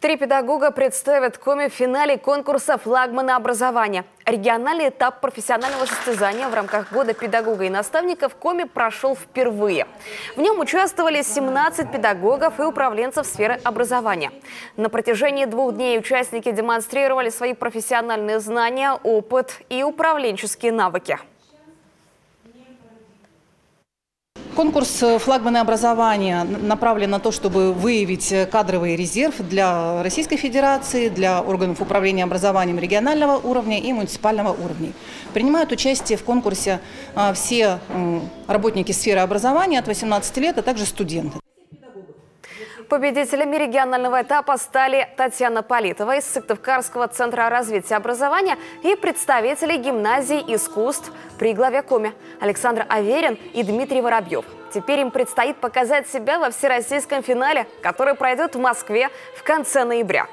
3 педагога представят Коми в финале конкурса «Флагманы образования». Региональный этап профессионального состязания в рамках года педагога и наставника в Коми прошел впервые. В нем участвовали 17 педагогов и управленцев сферы образования. На протяжении 2 дней участники демонстрировали свои профессиональные знания, опыт и управленческие навыки. Конкурс «Флагманы образования» направлен на то, чтобы выявить кадровый резерв для Российской Федерации, для органов управления образованием регионального уровня и муниципального уровня. Принимают участие в конкурсе все работники сферы образования от 18 лет, а также студенты. Победителями регионального этапа стали Татьяна Политова из Сыктывкарского центра развития образования и представители гимназии искусств при главе Коми Александр Аверин и Дмитрий Воробьев. Теперь им предстоит показать себя во всероссийском финале, который пройдет в Москве в конце ноября.